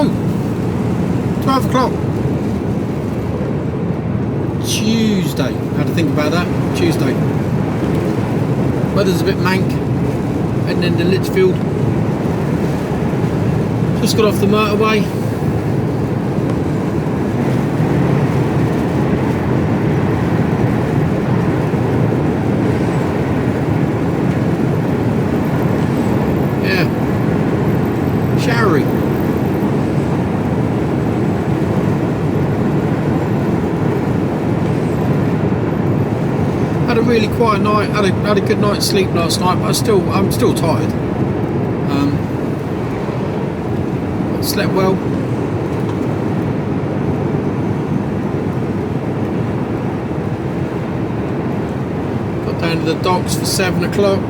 no! 12 o'clock. Tuesday. Had to think about that. Tuesday. Weather's a bit mank. Heading into Litchfield. Just got off the motorway. Yeah. Showery. Had a really quiet night. Had a good night's sleep last night, but I'm still tired. Slept well. Got down to the docks for 7 o'clock.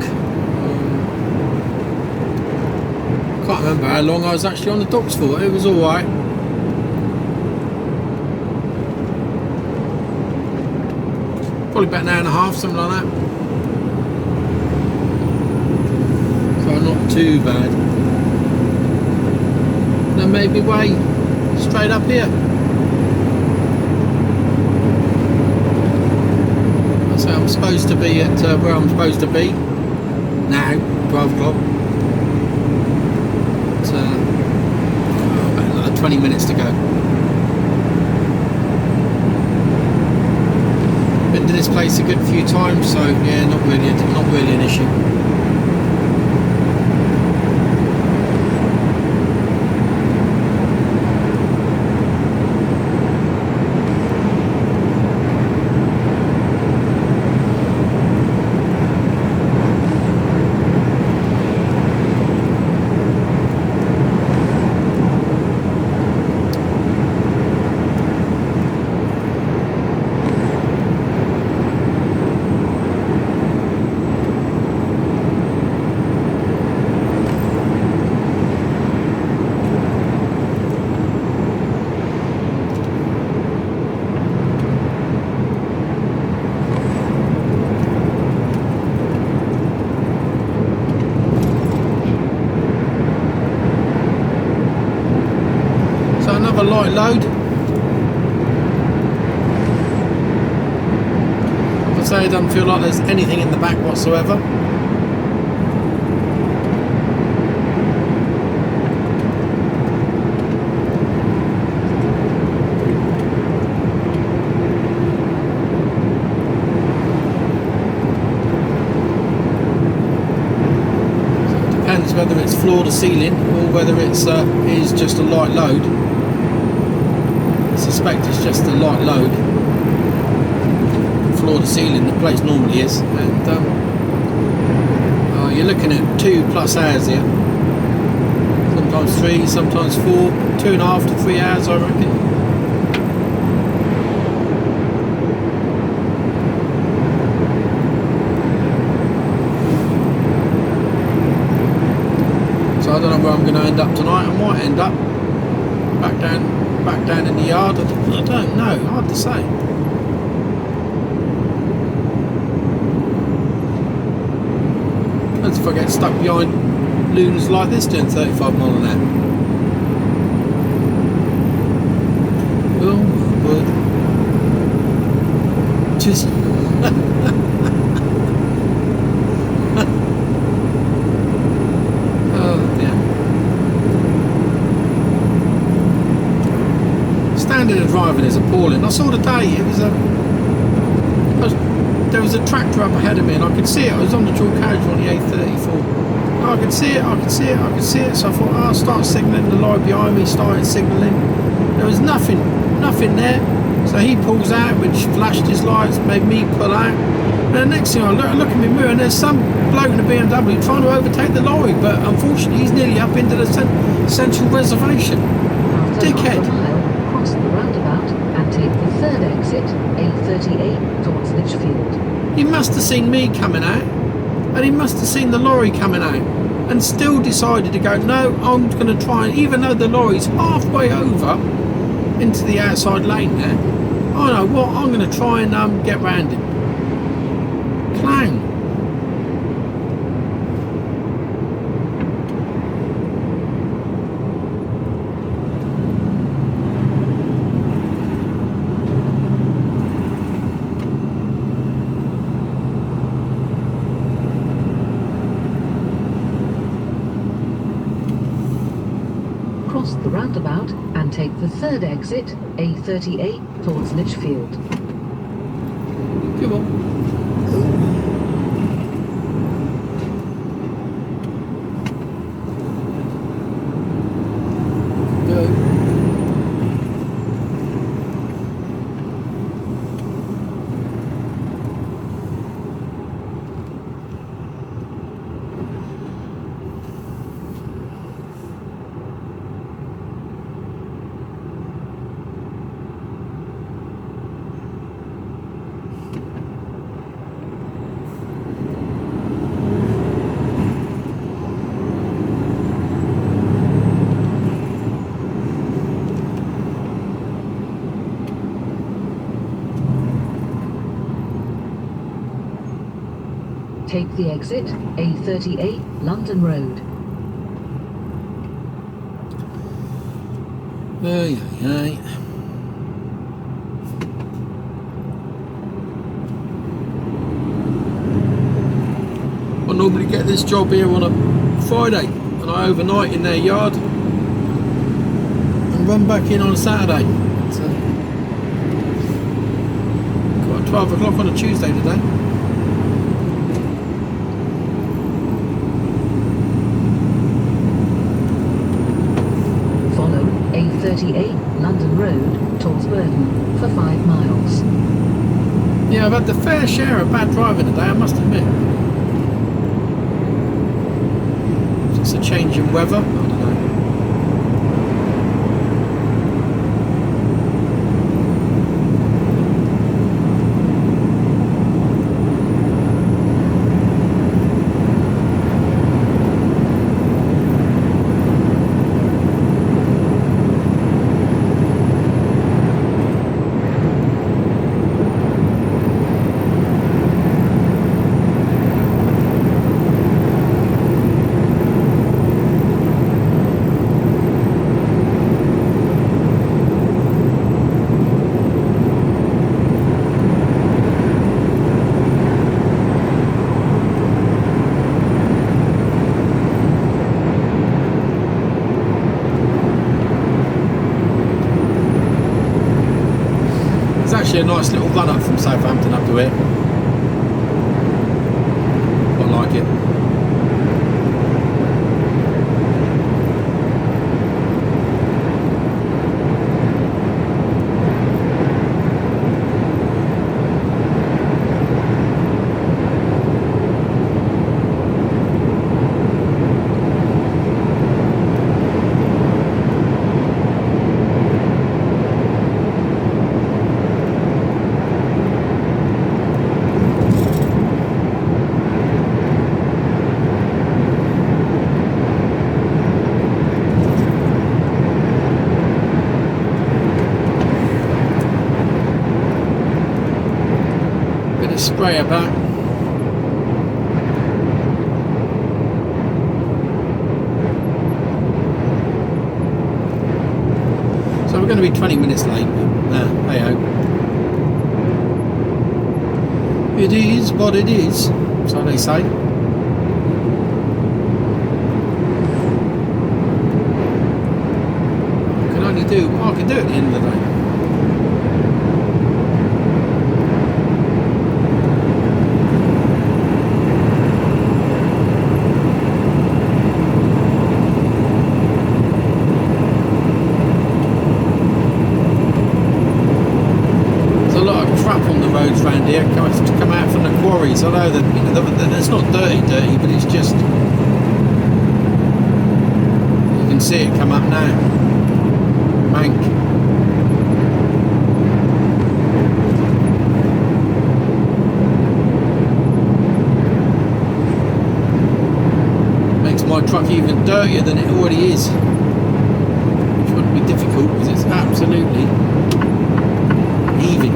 Can't remember how long I was actually on the docks for. It was alright. Probably about an hour and a half, something like that. So not too bad. Then made me way straight up here. So I'm supposed to be at where I'm supposed to be now, 12 o'clock. About another 20 minutes to go. Been to this place a good few times, so yeah, not really an issue. A light load. I'd say it doesn't feel like there's anything in the back whatsoever. So it depends whether it's floor to ceiling or whether it's is just a light load. I suspect it's just a light load. Floor to ceiling, the place normally is, and you're looking at 2+ hours here. Sometimes 3, sometimes 4, 2.5 to 3 hours, I reckon. So I don't know where I'm going to end up tonight. I might end up back down in the yard. I don't know, hard to say. Depends if I get stuck behind loons like this doing 35 miles an hour. Oh my word. Just oh dear. Standard of driving is appalling. I saw today it was there was a tractor up ahead of me and I could see it. I was on the dual carriage on the A34. I could see it. So I thought, I'll start signalling. The lorry behind me started signalling. There was nothing there. So he pulls out, which flashed his lights, made me pull out. And the next thing I look in my mirror and there's some bloke in a BMW trying to overtake the lorry, but unfortunately he's nearly up into the central reservation. Dickhead. Cross the roundabout and take the third exit, A38, towards Litchfield. He must have seen me coming out, and he must have seen the lorry coming out, and still decided to go, no, I'm going to try, and even though the lorry's halfway over into the outside lane there, I know what, I'm going to try and get round him. Clown. cross the roundabout and take the third exit, A38, towards Litchfield. Come on. Take the exit, A38, London Road. Ay, ay, ay. I normally get this job here on a Friday and I overnight in their yard and run back in on a Saturday. So, got 12 o'clock on a Tuesday today. A38, London Road, towards Burton, for 5 miles. Yeah, I've had the fair share of bad driving today, I must admit. It's a change in weather, I don't know. A nice little run up from Southampton up to here. I like it. Spray about. So we're going to be 20 minutes late, but hey ho. It is what it is, so they say. I can only do what I can do at the end of the day. Around here come out from the quarries. I know that, you know, it's not dirty, but it's just, you can see it come up now. Mank. Makes my truck even dirtier than it already is, which wouldn't be difficult because it's absolutely heaving.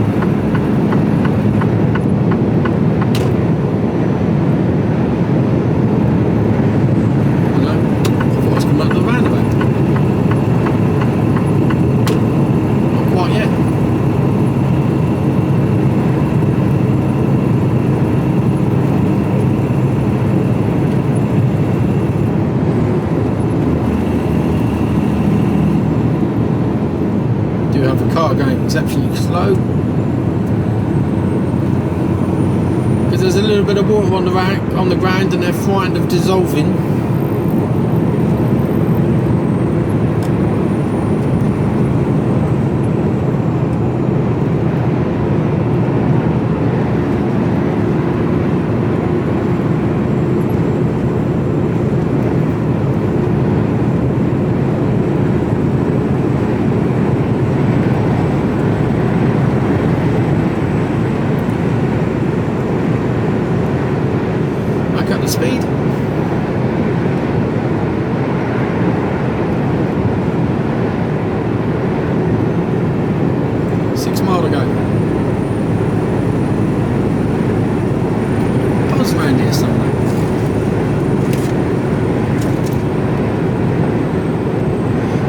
exceptionally slow. Because there's a little bit of water on the ground and they're frightened of dissolving. Speed. 6 miles to go. Buzz around here somewhere.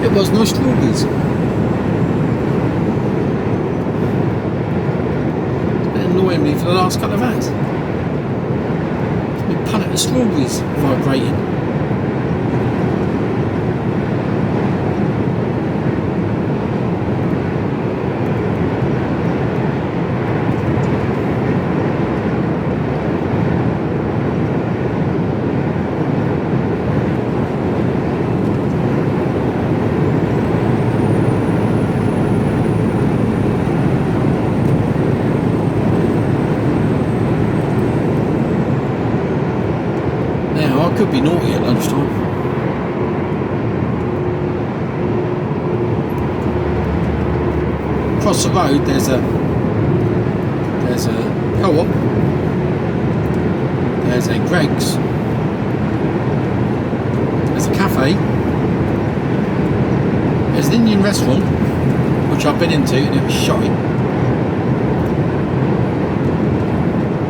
It was no strawberries. It's been annoying me for the last couple of hours. Punnet the strawberries vibrating. Could be naughty at lunchtime. Across the road there's a co-op, there's a Greggs, there's a cafe, there's an Indian restaurant which I've been into and it was shocking.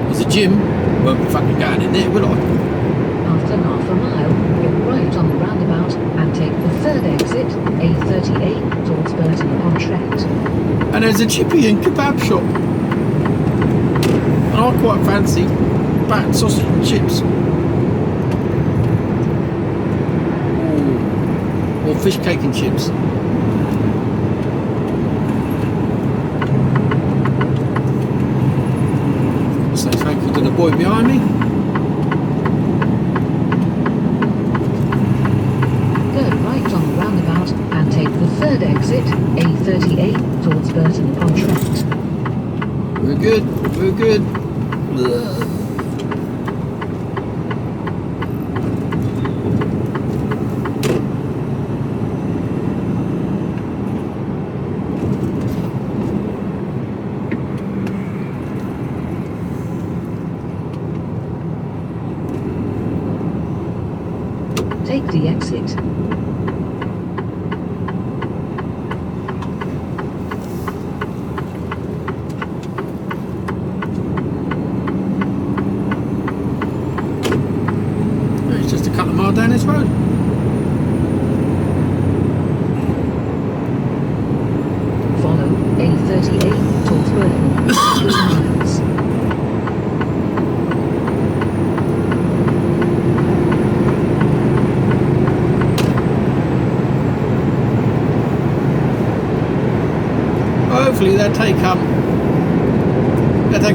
There's a gym, won't be fucking going in there, will I? After half a mile, get right on the roundabout and take the third exit, A38, towards Burton-upon-Trent. And there's a chippy and kebab shop. And I quite fancy battered sausage and chips. Or fish cake and chips. So thank you to the boy behind me. And take the third exit, A38, towards Burton-upon-Trent. We're good, we're good. Ugh. Take the exit. Down this road. Follow A38 towards Burton. 2 miles. Hopefully they'll take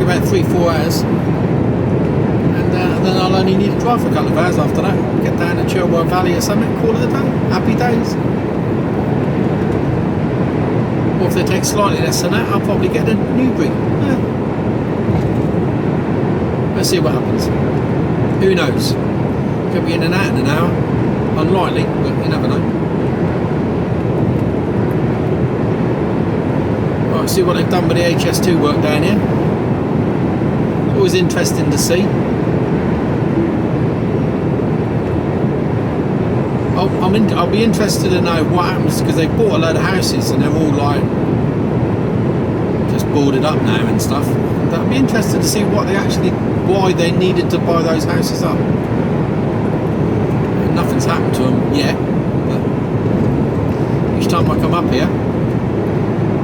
about 3-4 hours. Then I'll only need to drive for a couple of hours after that. Get down to Chilwell Valley or something, call it a day. Happy days. Or if they take slightly less than that, I'll probably get a Newbury. Yeah. Let's see what happens. Who knows? Could be in and out in an hour. Unlikely, but you never know. Right, see what they've done with the HS2 work down here. Always interesting to see. I'll be interested to know what happens because they bought a load of houses and they're all like just boarded up now and stuff. I'd be interested to see why they needed to buy those houses up. Nothing's happened to them yet, but each time I come up here,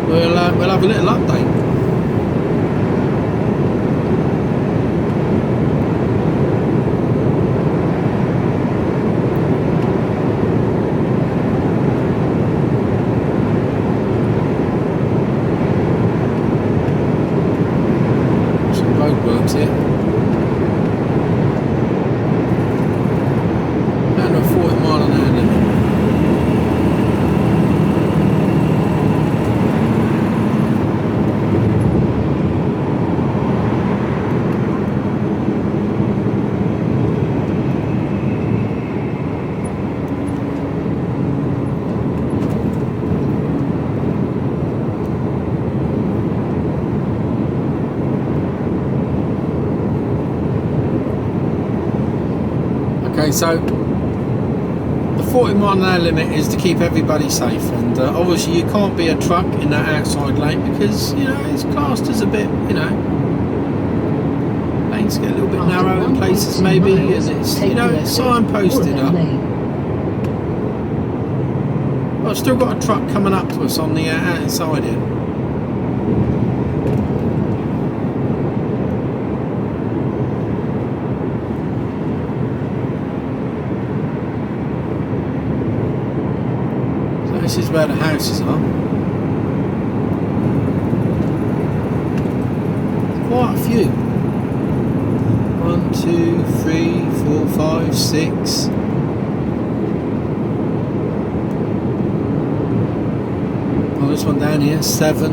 we'll have a little update. Okay, so the 40 mile an hour limit is to keep everybody safe, and obviously you can't be a truck in that outside lane because, you know, it's classed as a bit, you know, lanes get a little bit narrow in places maybe, and it's, you know, it's signposted up. But I've still got a truck coming up to us on the outside here. This is where the houses are. Quite a few. 1, 2, 3, 4, 5, 6. Oh, this one down here, 7.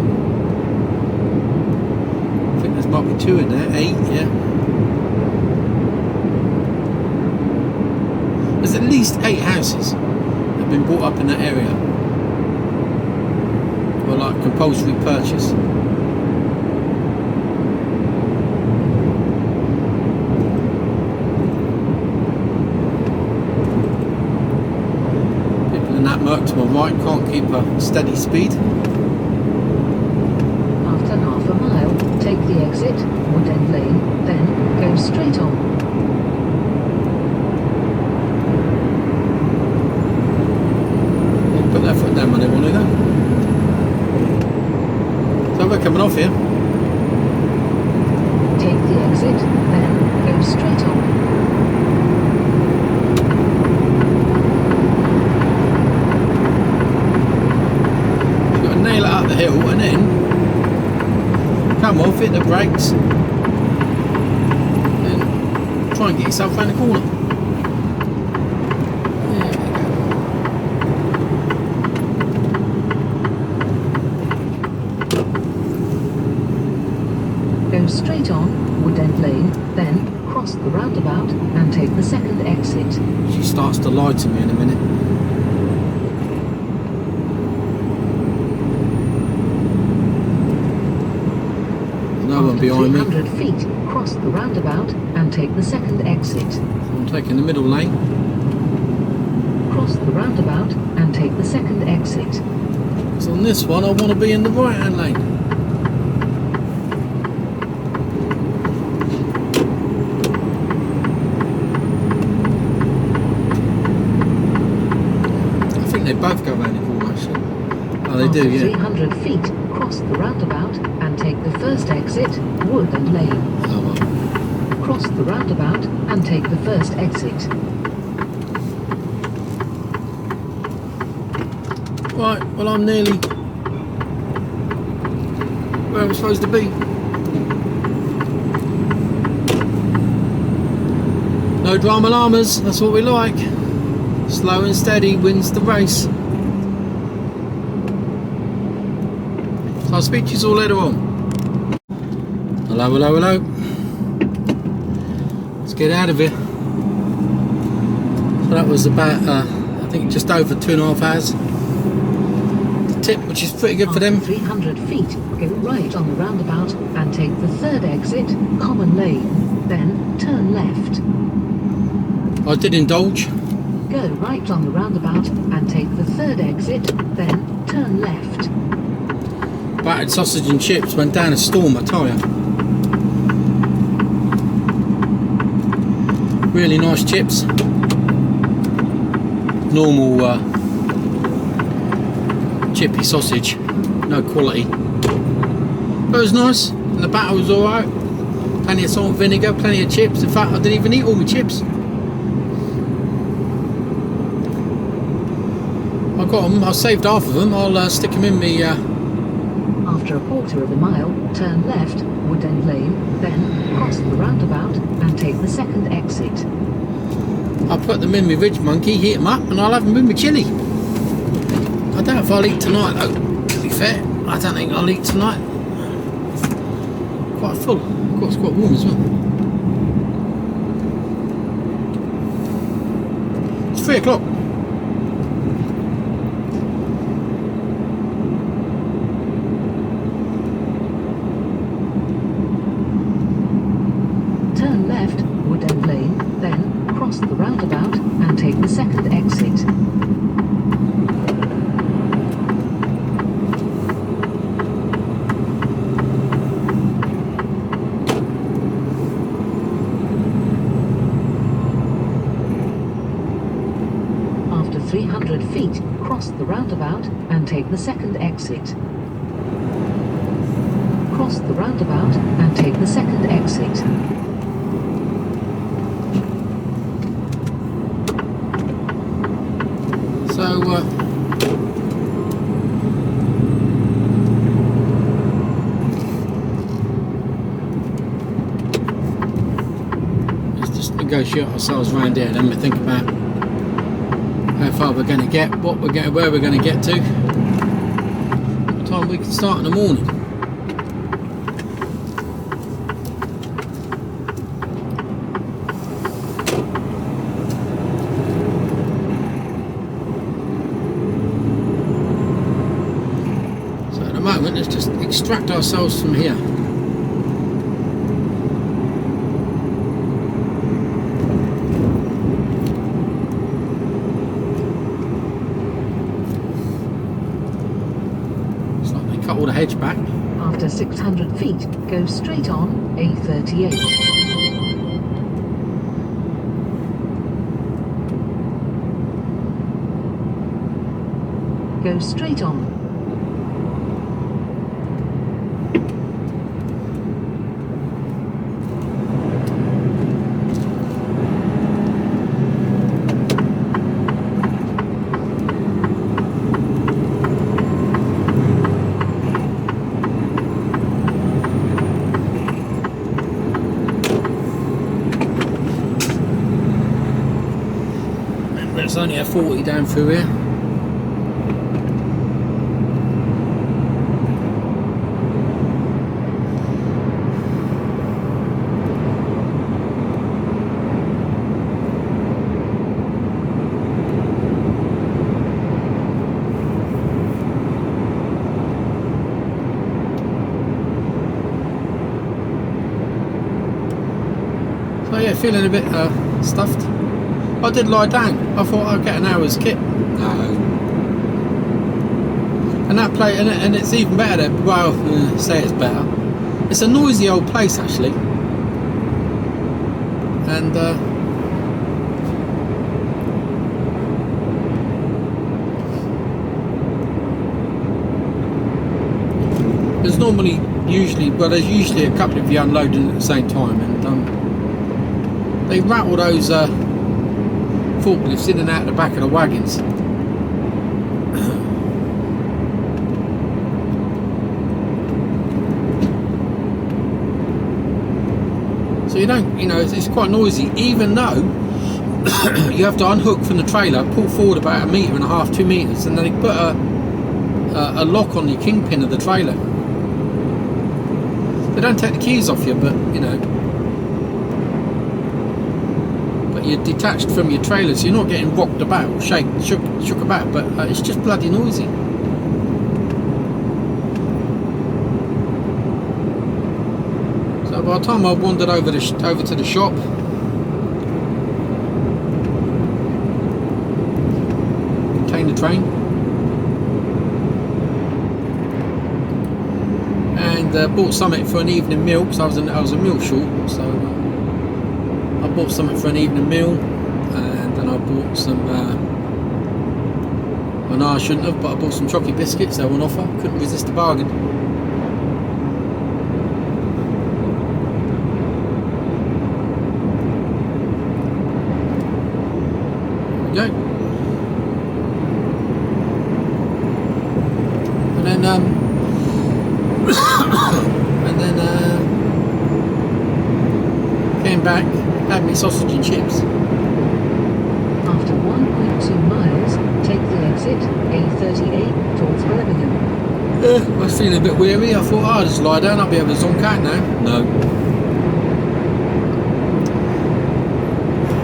I think there's might be 2 in there. 8, yeah. There's at least 8 houses that have been bought up in that area. Or like compulsory purchase. People in that Merc to my right can't keep a steady speed. After half a mile, take the exit, Wood End Lane, then go straight on. Put their foot down when they want to go. So we're coming off here. Take the exit, then go straight on. You've got to nail it up the hill and then come off, hit the brakes, and try and get yourself around the corner. Go straight on, Wood End Lane, then cross the roundabout and take the second exit. She starts to lie to me in a minute. No one behind me. 300 feet, cross the roundabout and take the second exit. I'm taking the middle lane. Cross the roundabout and take the second exit. So on this one I want to be in the right hand lane. They both go around the corner actually. Oh, they do, yeah. 300 feet, cross the roundabout and take the first exit, Wood End Lane. Oh, well. Cross the roundabout and take the first exit. Right, well I'm nearly where I'm supposed to be. No drama llamas, that's what we like. Slow and steady wins the race. So I'll speak to you all later on. Hello, hello, hello. Let's get out of here. So that was about, I think just over 2.5 hours. The tip, which is pretty good for them. 300 feet, go right on the roundabout and take the third exit, Common Lane, then turn left. I did indulge. Go right on the roundabout and take the third exit, then turn left. Battered sausage and chips went down a storm, I tell you. Really nice chips. Normal chippy sausage, no quality. But it was nice, and the batter was alright. Plenty of salt and vinegar, plenty of chips. In fact, I didn't even eat all my chips. I got them, I saved half of them, I'll stick them in me. After a quarter of a mile, turn left, Wood End Lane, then cross the roundabout and take the second exit. I'll put them in my Ridge Monkey, heat them up, and I'll have them in my chilli. I doubt if I'll eat tonight though, to be fair. I don't think I'll eat tonight. Quite full, of course, quite warm as well. It's 3 o'clock. Cross the roundabout and take the second exit. After 300 feet, cross the roundabout and take the second exit. Cross the roundabout and take the second exit. So, let's just negotiate ourselves around here, then we think about how far we're going to get, where we're going to get to, what time we can start in the morning. So at the moment, let's just extract ourselves from here. All the hedge back. After 600 feet, go straight on A38. Go straight on. There's only a 40 down through here. So yeah, feeling a bit stuffed. I did lie down. I thought I'd get an hour's kit. No. And that place, and it's even better there. Well, say it's better. It's a noisy old place actually. And there's there's usually a couple of you unloading at the same time, and they rattle those forklifts in and out the back of the wagons. So you don't, it's quite noisy, even though you have to unhook from the trailer, pull forward about 1.5 meters, 2 meters, and then they put a lock on the kingpin of the trailer. They don't take the keys off you, but you're detached from your trailer, so you're not getting rocked about or shook about, but it's just bloody noisy. So by the time I wandered over to the shop, contained the train, and bought something for an evening meal because I was a meal short, so I bought something for an evening meal, and then I bought some, well no I shouldn't have, but I bought some chocolate biscuits. They were on offer, couldn't resist the bargain. There we go. And then came back, had me sausage and chips. After 1.2 miles, take the exit A38 towards Birmingham. I was feeling a bit weary. I thought, I'll just lie down, I'll be able to zonk out now. No.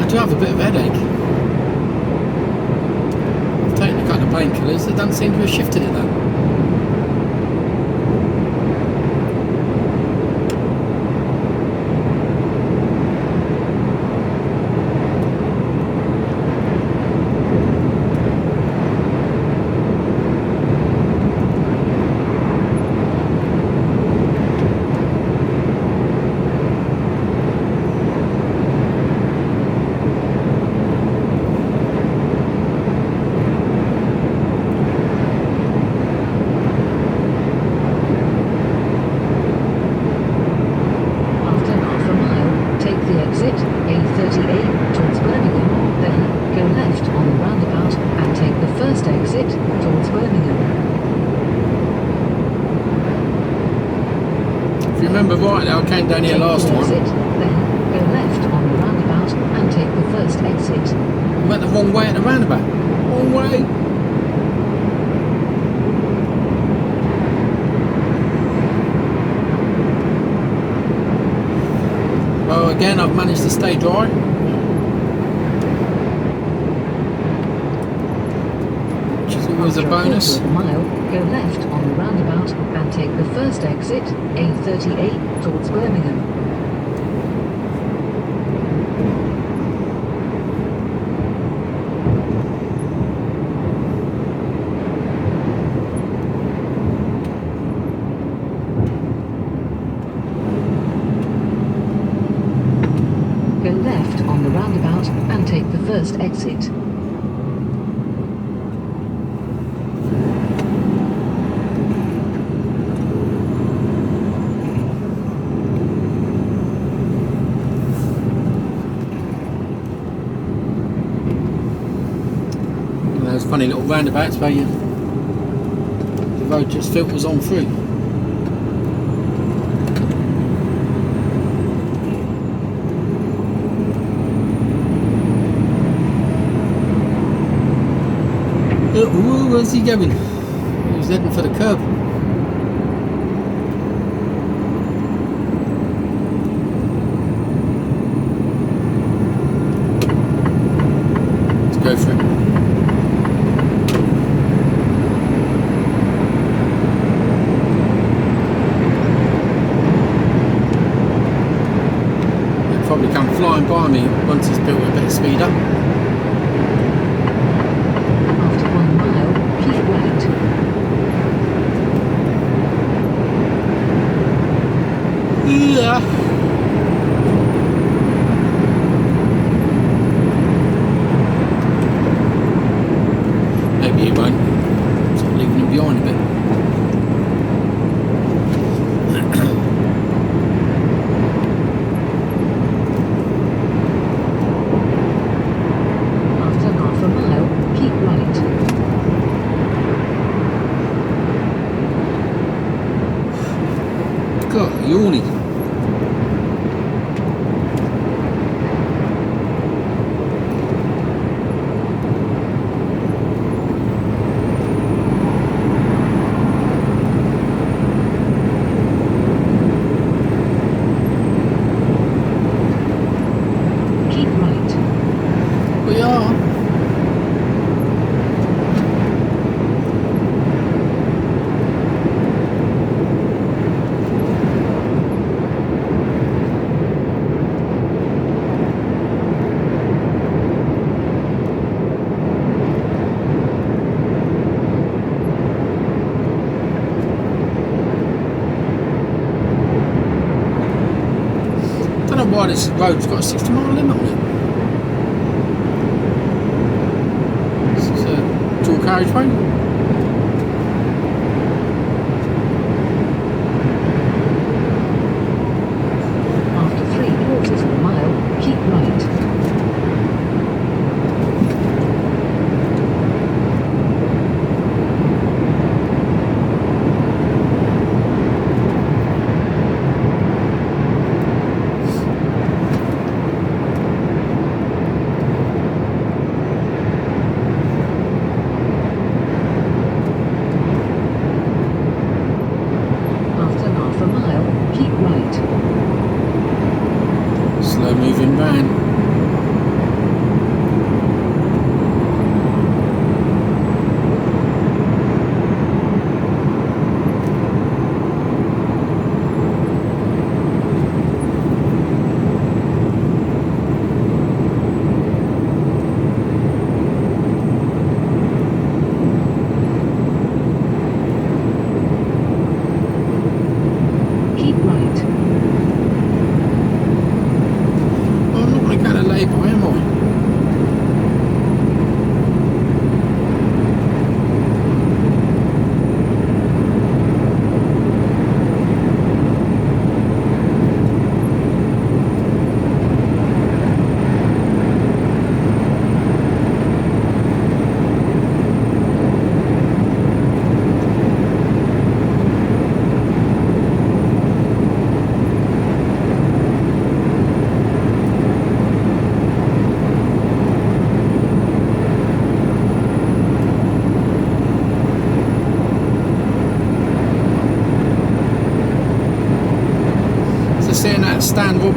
I do have a bit of a headache. I've taken a couple of painkillers, it doesn't seem to have shifted it though. A38 towards Birmingham, then go left on the roundabout and take the first exit towards Birmingham. If you remember right, I came down here Take last the time. exit, then go left on the roundabout and take the first exit. I went the wrong way at the roundabout. Wrong way. Well, again, I've managed to stay dry. Which is always a After bonus. quarter of a mile, go left on the roundabout and take the first exit, A38 towards Birmingham. Go left on the roundabout and take the first exit. Those funny little roundabouts where the road just filters on through. Ooh, where's he going? He's heading for the curb. Let's go for it. He'll probably come flying by me once he's built a bit of speed up. After 1 mile, keep right. Yeah. Maybe he won't. Sort of leaving him behind a bit. After half a mile, keep right. God, yawning. Keep right. We are. Don't know why this road's got a 60-mile limit on it. This is a dual carriageway. After 3/4 of a mile, keep right. After half a mile, keep right. Slow moving van. Keep right. Well, I'm not going to go to Labour, am I?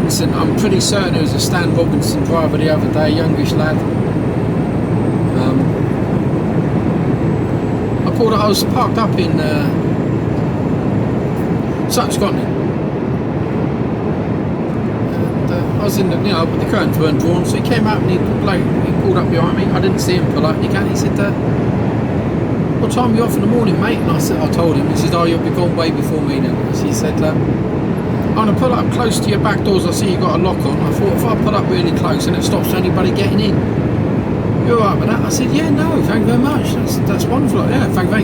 Robinson, I'm pretty certain it was a Stan Robinson driver the other day, youngish lad. I was parked up in Sutton, Scotland. I was in the, the curtains weren't drawn, so he came out and he pulled up behind me. I didn't see him pull up. He said, "What time are you off in the morning, mate?" And I told him. He said, "Oh, you'll be gone way before me then." So he said, "I'm gonna pull up close to your back doors. I see you got a lock on." I thought, if I pull up really close and it stops anybody getting in, you're alright with that? I said, "Yeah, no, thank you very much. That's wonderful. Yeah, thank you."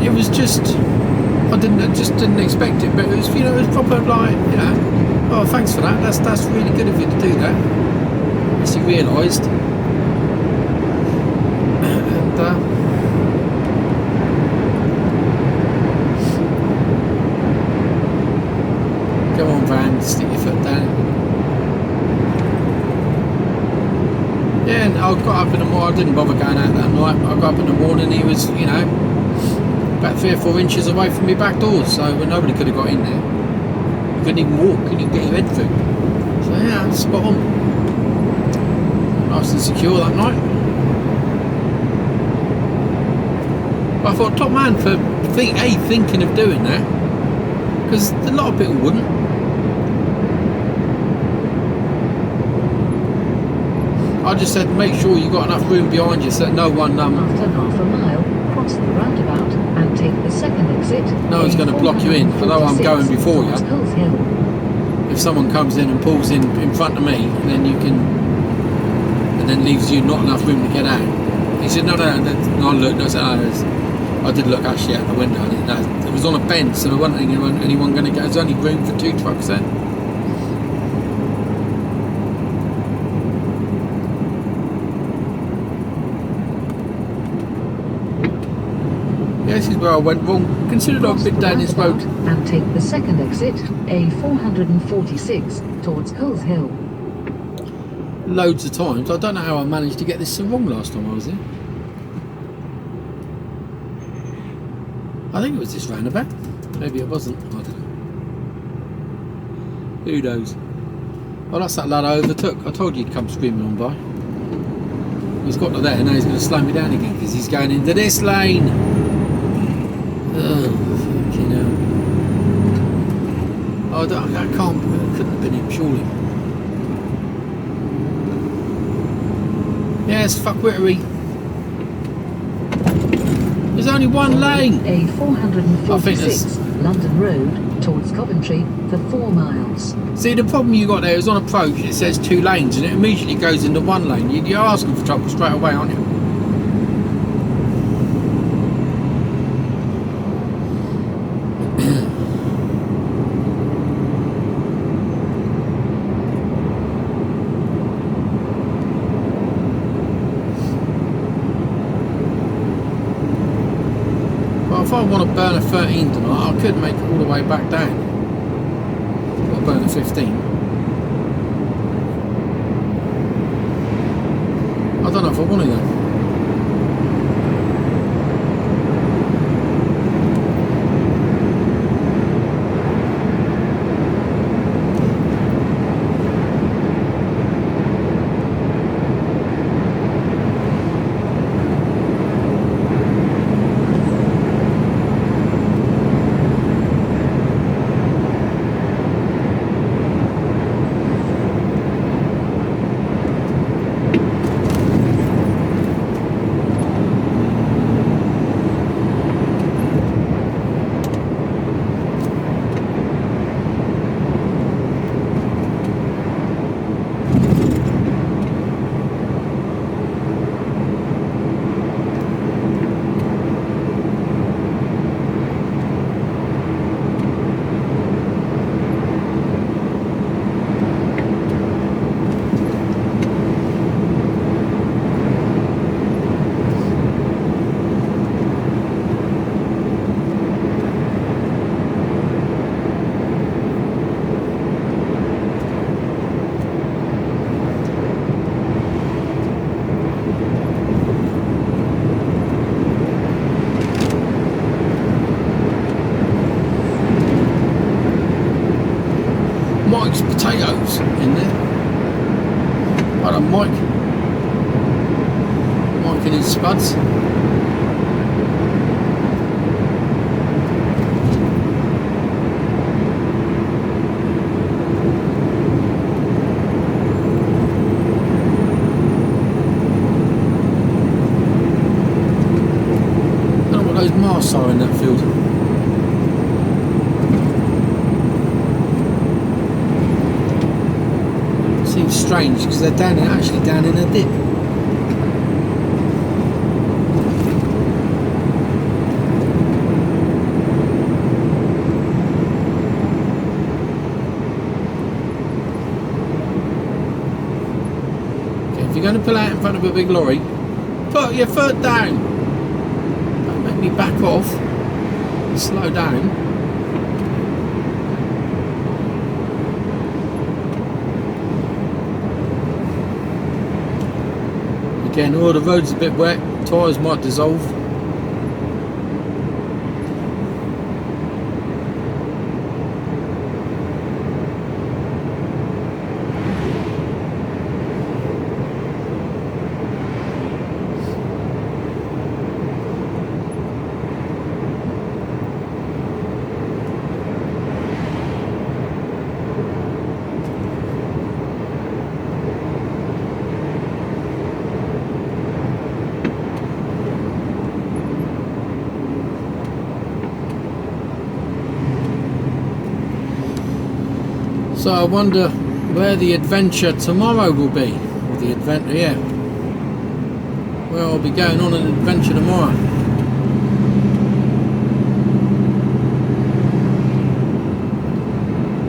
It was just, I just didn't expect it, but it was, it was proper, like, oh, thanks for that. That's really good of you to do that. As he realised. And come on, van, stick your foot down. Yeah, and I got up in the morning. I didn't bother going out that night. I got up in the morning. He was, about 3 or 4 inches away from my back doors, so nobody could have got in there. You couldn't even walk. Couldn't even get your head through. So yeah, spot on. Nice and secure that night. But I thought, top man for thinking of doing that, because a lot of people wouldn't. I just said, make sure you got enough room behind you so that no one After half a mile, cross the roundabout and take the second exit. No one's going to block you in, although I'm going before you. If someone comes in and pulls in front of me, then you can, and then leaves you not enough room to get out. He said, no, I looked, I did look actually out the window, and it was on a bend, so there wasn't anyone going to get, there's only room for 2 trucks there. This is where I went wrong. Considered I've been down this road. And take the second exit, A446, towards Coles Hill. Loads of times. I don't know how I managed to get this so wrong last time I was here. I think it was this roundabout. Maybe it wasn't. I don't know. Who knows? Oh, that's that lad I overtook. I told you he'd come screaming on by. He's got to there, and now he's going to slow me down again because he's going into this lane. Fucking hell. Oh, that can't, it couldn't have been him, surely. Yes, fuckwittery. There's only one lane. A446, London Road, towards Coventry, for 4 miles. See, the problem you got there is on approach, it says 2 lanes, and it immediately goes into 1 lane. You're asking for trouble straight away, aren't you? If I want to burn a 13 tonight, I could make it all the way back down. Or burn a 15. I don't know if I want to though. Mike and his spuds. I don't know what those masts are in that field. Seems strange because they're actually down in a dip. If you're going to pull out in front of a big lorry, put your foot down. Don't make me back off. Slow down. Again, all the road's a bit wet. Tyres might dissolve. So I wonder where the adventure tomorrow will be. Or the adventure, yeah. Where I'll be going on an adventure tomorrow.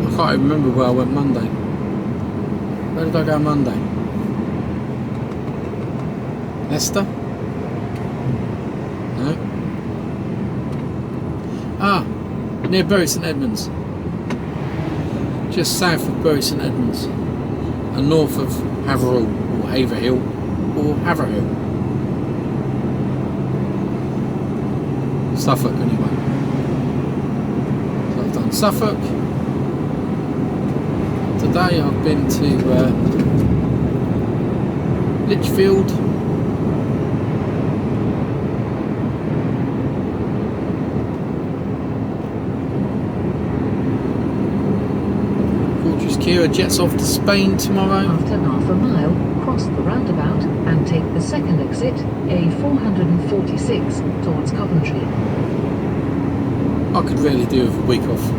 I can't even remember where I went Monday. Where did I go Monday? Leicester? No. Ah, near Bury St Edmunds. Just south of Bury St Edmunds and north of Haverhill or Haverhill or Haverhill. Suffolk anyway. So I've done Suffolk. Today I've been to Litchfield. Kira jets off to Spain tomorrow. After half a mile, cross the roundabout and take the second exit, A446, towards Coventry. I could really do with a week off.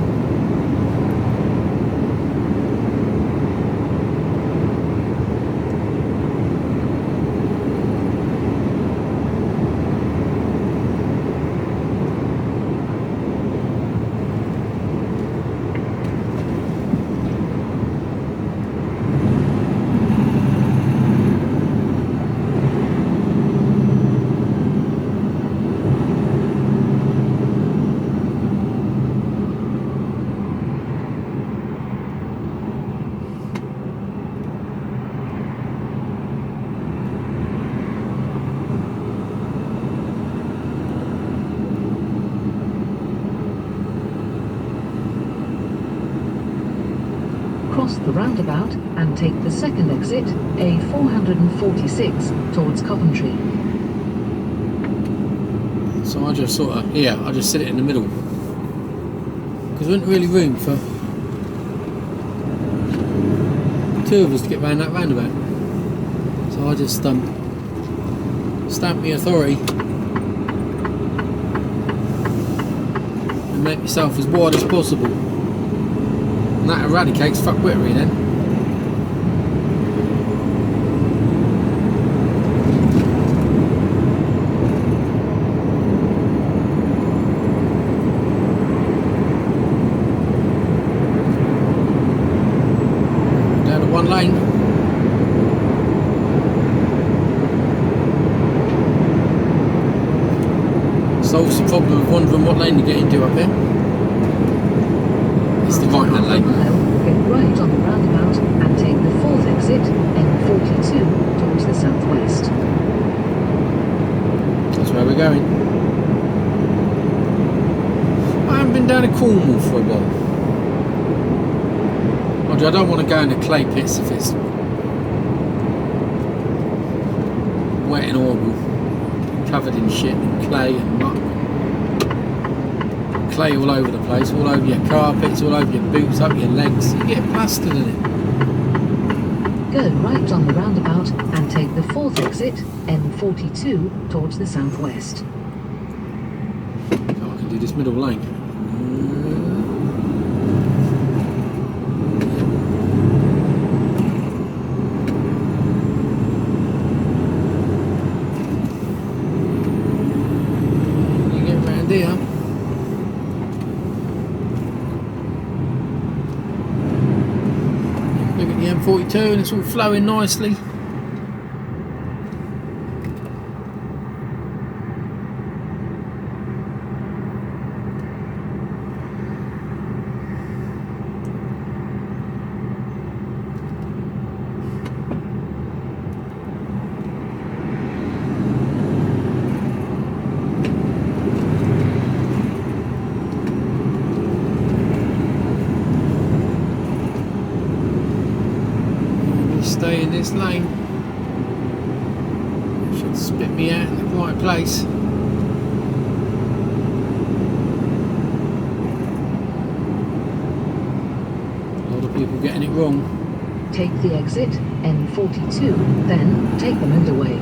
Cross the roundabout and take the second exit, A446, towards Coventry. So I just sort of, I just sit it in the middle. Because there isn't really room for two of us to get round that roundabout. So I just stamp the authority and make myself as wide as possible. And that eradicates fuckwittery then. Down to one lane. Solves the problem of wondering what lane to get into up here. It's the right hand lane. Get right on the roundabout and take the fourth exit, N42, towards the southwest. That's where we're going. I haven't been down to Cornwall for a while. I don't want to go in the clay pits if it's wet and horrible, covered in shit and clay and muck. Clay all over the place, all over your carpets, all over your boots, up your legs. You get plastered in it. Go right on the roundabout and take the 4th exit, N42, towards the southwest. I can do this middle lane. You get round here. Look at the M42 and it's all flowing nicely. Stay in this lane. Should spit me out in the right place. A lot of people getting it wrong. Take the exit, N42, then take the motorway.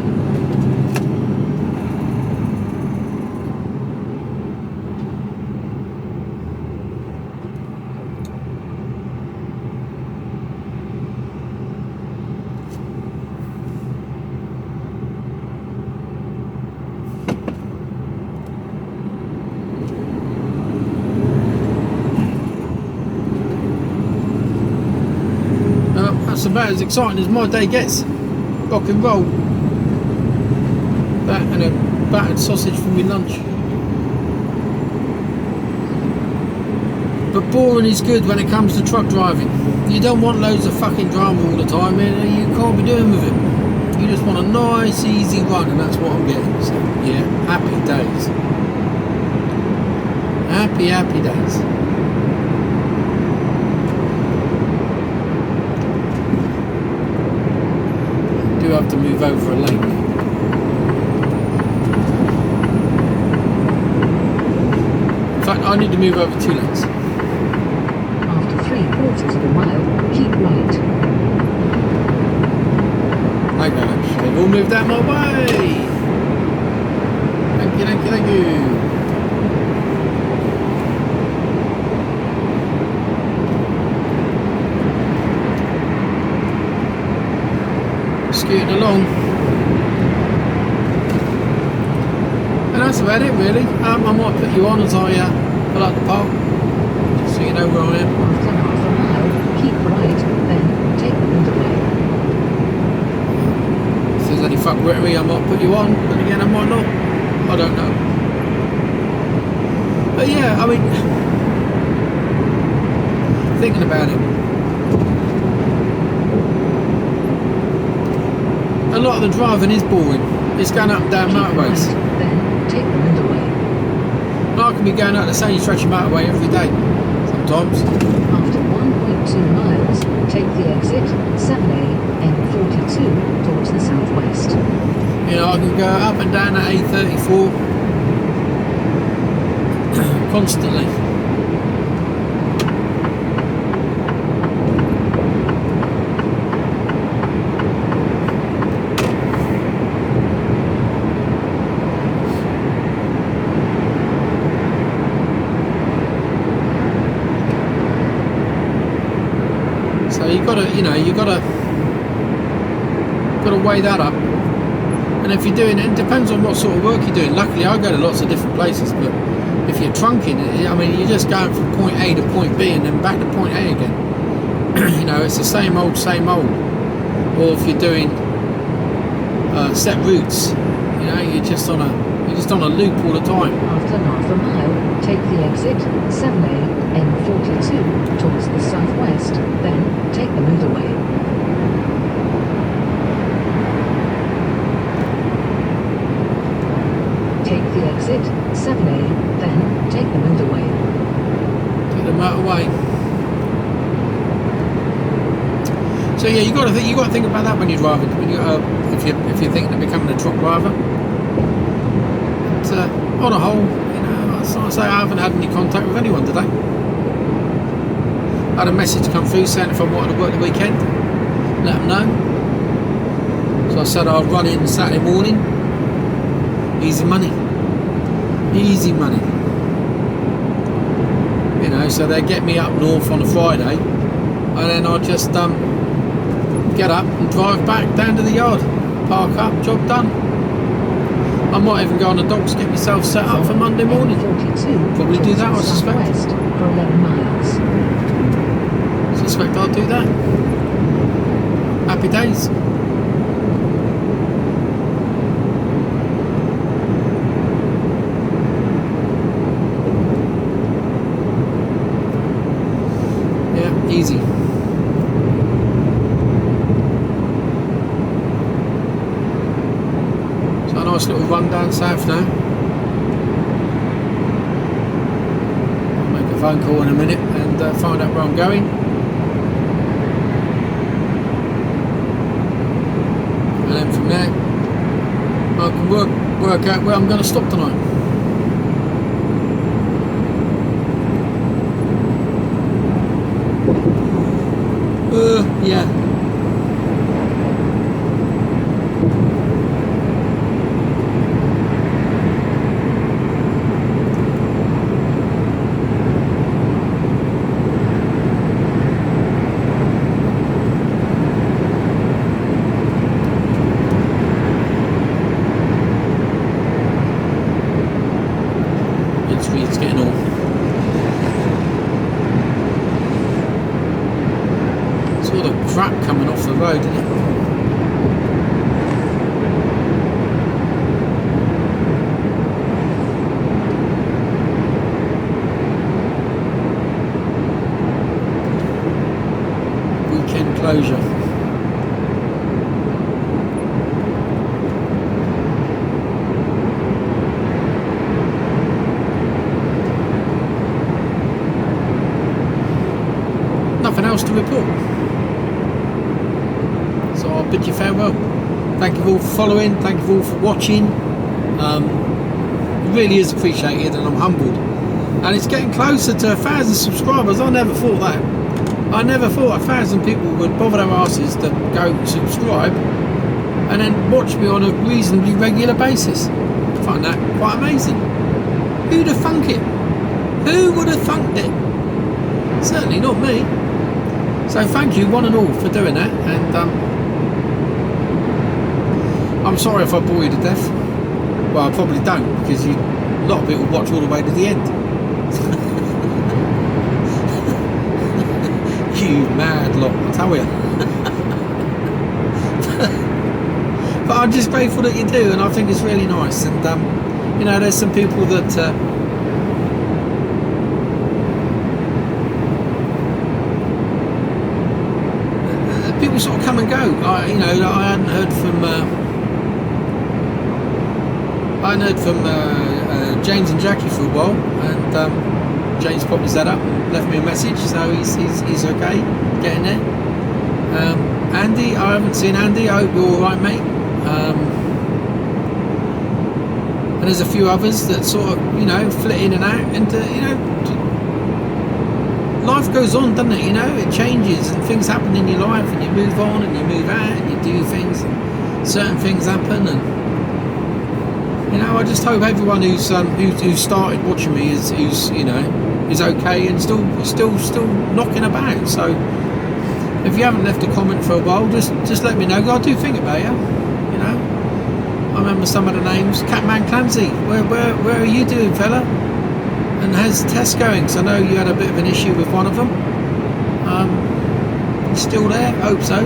That's about as exciting as my day gets. Rock and roll. That and a battered sausage for my lunch. But boring is good when it comes to truck driving. You don't want loads of fucking drama all the time, and you can't be doing with it. You just want a nice, easy run, and that's what I'm getting. So, yeah, happy days. Happy, happy days. Have to move over a lane. In fact, I need to move over 2 lanes. After 3/4 of a mile, keep right. Thank you very much. They've all moved out my way. Thank you, thank you, thank you. Scooting along, and that's about it really. I might put you on as I pull up the pole, just so you know where I am. After half a mile, keep right, then take the motorway. If there's any fuckwittery, I might put you on, but again I might not. I don't know. But yeah, I mean, thinking about it, a lot of the driving is boring. It's going up and down motorways. Right, then take the motorway. And I can be going out the same stretch of motorway every day, sometimes. After 1.2 miles, take the exit 7A N42 towards the southwest. You know, I can go up and down at A34 constantly. So you gotta weigh that up. And if you're doing it depends on what sort of work you're doing. Luckily I go to lots of different places, but if you're trunking, I mean you're just going from point A to point B and then back to point A again. You know, it's the same old. Or if you're doing set routes, you know, you're just on a loop all the time. After half a mile, take the exit 7A N42 towards the southwest, then take the motorway. Take the exit 7A, then take the motorway. Take the motorway. So yeah, you got to think about that when you're driving. When if you're thinking of becoming a truck driver. But on a whole, you know, as I say, I haven't had any contact with anyone today. I had a message come through saying if I wanted to work the weekend, let them know. So I said I'll run in Saturday morning. Easy money. Easy money. You know, so they get me up north on a Friday, and then I'll just get up and drive back down to the yard, park up, job done. I might even go on the docks, get myself set up for Monday morning. Probably do that, I suspect. For 11 miles. Suspect I'll do that. Happy days. Yeah, easy. So a nice little run down south now. I'll make a phone call in a minute and find out where I'm going. And then from there, I can work out where I'm going to stop tonight. Yeah. It's getting all sort of crap coming off the road, isn't it? Weekend closure. Nothing else to report. So I'll bid you farewell. Thank you all for following, thank you all for watching. It really is appreciated and I'm humbled. And it's getting closer to 1,000 subscribers. I never thought that. I never thought 1,000 people would bother their asses to go subscribe and then watch me on a reasonably regular basis. I find that quite amazing. Who'd have thunk it? Who would have thunked it? Certainly not me. So thank you one and all for doing that, and I'm sorry if I bore you to death. Well, I probably don't, because a lot of people watch all the way to the end. You mad lot, I tell you. But I'm just grateful that you do, and I think it's really nice. And you know, there's some people that people sort of come and go. You know, I hadn't heard from James and Jackie for a while, and James popped his head up and left me a message, so he's okay, getting there. Andy, I haven't seen Andy. I hope you're all right, mate. And there's a few others that sort of, you know, flit in and out, and you know, life goes on, doesn't it? You know, it changes and things happen in your life, and you move on and you move out and you do things, and certain things happen. And you know, I just hope everyone who's started watching me is you know, is okay and still knocking about. So if you haven't left a comment for a while, just let me know. I do think about you. You know, I remember some of the names. Catman Clancy, where are you doing, fella? And how's the test going? So I know you had a bit of an issue with one of them. Still there? Hope so.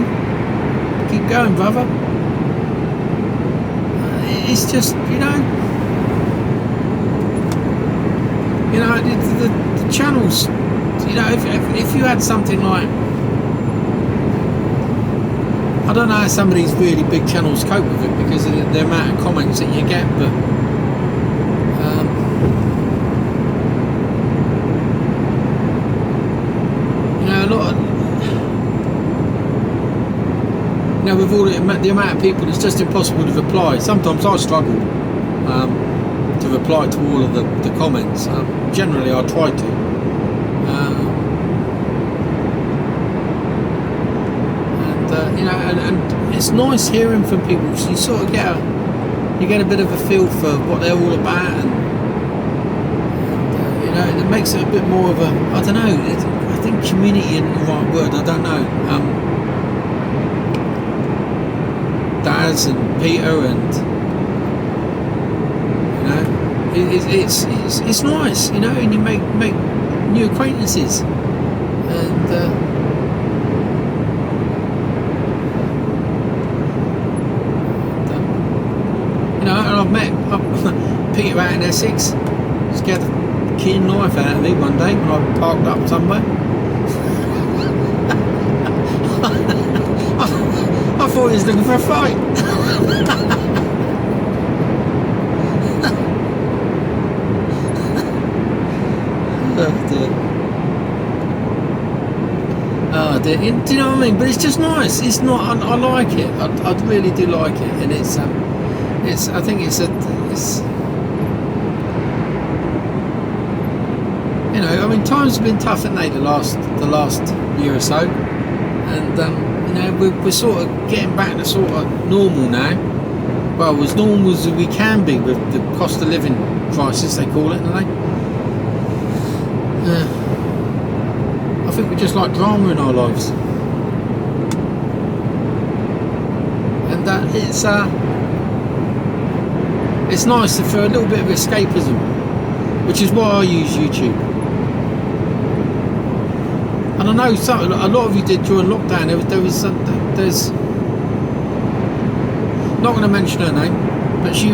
Keep going, brother. It's just, you know, the channels. You know, if you had something like, I don't know how some of these really big channels cope with it because of the amount of comments that you get, but you know, with all the amount of people, it's just impossible to reply. Sometimes I struggle to reply to all of the comments. Generally, I try to. You know, and it's nice hearing from people. So you sort of get a bit of a feel for what they're all about, and you know, it makes it a bit more of a, I don't know. I think community isn't the right word. I don't know. Daz and Peter, and you know, it's nice, you know, and you make new acquaintances, and you know, and I've met Peter out in Essex. Scared the keen knife out of me one day when I parked up somewhere. I thought he was looking for a fight. Oh dear. Oh dear. Do you know what I mean? But it's just nice. It's not. I like it. I really do like it, and it's. I think it's. You know, I mean, times have been tough, haven't they? The last year or so, and you know, we're sort of getting back to sort of normal now. Well, as normal as we can be with the cost of living crisis, they call it, don't they? I think we just like drama in our lives, and it's nice for a little bit of escapism, which is why I use YouTube. And I know a lot of you did during lockdown. There's not going to mention her name, but she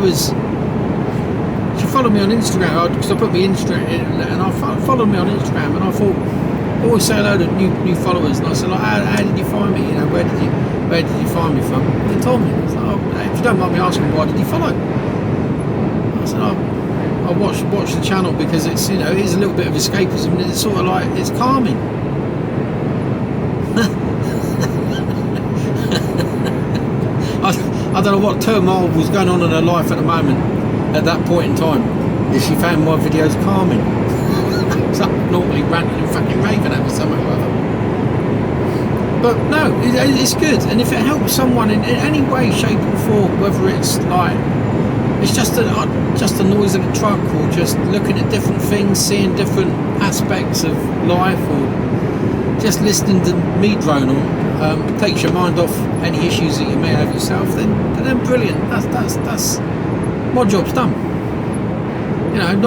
followed me on Instagram, because I put me Instagram in, and I followed me on Instagram, and I thought, I always say hello to new followers, and I said, like, how did you find me? You know, where did you find me from? And they told me. I was like, oh, if you don't mind me asking, why did you follow? I said, I watch the channel because it's, you know, it is a little bit of escapism, and it's sort of like, it's calming. I don't know what turmoil was going on in her life at the moment, at that point in time, if she found my videos calming. So I'm normally ranting and fucking raving at me something or other. But no, it's good, and if it helps someone in any way, shape or form, whether it's like, it's just the noise of a truck, or just looking at different things, seeing different aspects of life, or just listening to me drone on, takes your mind off any issues that you may have yourself, then brilliant. That's my job's done. You know, you've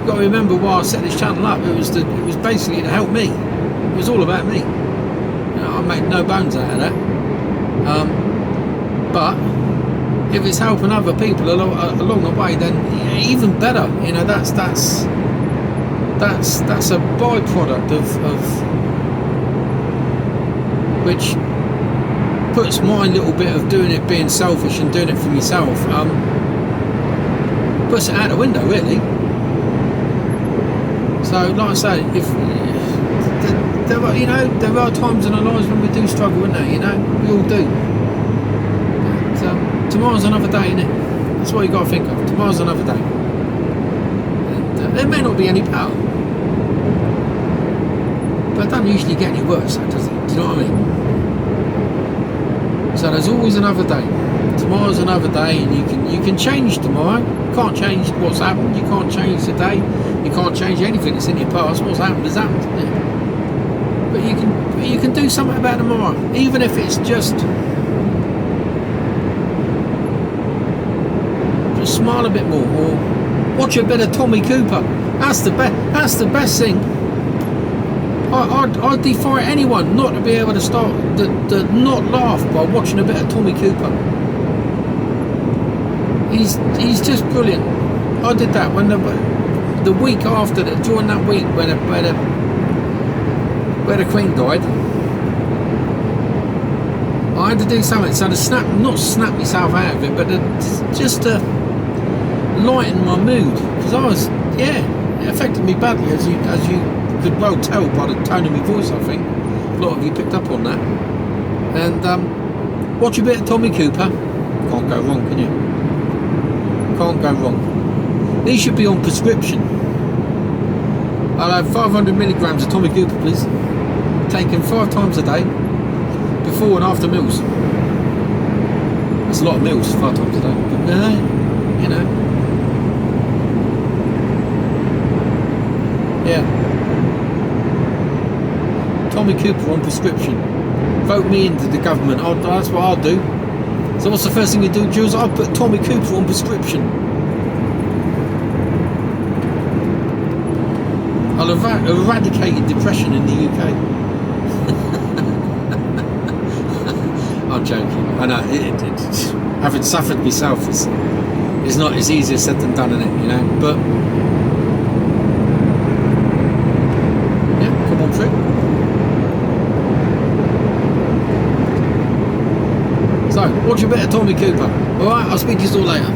got to remember why I set this channel up. It was basically to help me. It was all about me. You know, I make no bones out of that. But if it's helping other people along the way, then even better. You know, that's a byproduct of which puts my little bit of doing it being selfish and doing it for myself, puts it out the window, really. So, like I say, if there are times in our lives when we do struggle, isn't there? You know, we all do. But tomorrow's another day, isn't it? That's what you got to think of. Tomorrow's another day, and it may not be any better, but it doesn't usually get any worse, does it? Do you know what I mean? So there's always another day. Tomorrow's another day, and you can change tomorrow. You can't change what's happened. You can't change the day. You can't change anything that's in your past. What's happened has happened. Yeah. But you can do something about tomorrow, even if it's just smile a bit more, or watch a bit of Tommy Cooper. That's the best thing. I'd defy anyone not to be able to not laugh by watching a bit of Tommy Cooper. He's just brilliant. I did that when the week after that, during that week where the Queen died, I had to do something. So to not snap myself out of it, but just to lighten my mood, because it affected me badly, as you could well tell by the tone of my voice. I think a lot of you picked up on that, and Watch a bit of Tommy Cooper. Can't go wrong, can you? Can't go wrong. These should be on prescription. I'll have 500 milligrams of Tommy Cooper, please. Taken 5 times a day, before and after meals. That's a lot of meals, 5 times a day. But you know. Yeah. Tommy Cooper on prescription. Vote me into the government. That's what I'll do. So what's the first thing you do, Jules? I'll put Tommy Cooper on prescription. I'll eradicate depression in the UK. I'm joking. I know. Having suffered myself, it's not as easier said than done, innit? You know. But yeah, come on through. So, watch a bit of Tommy Cooper. Alright, I'll speak to you all later.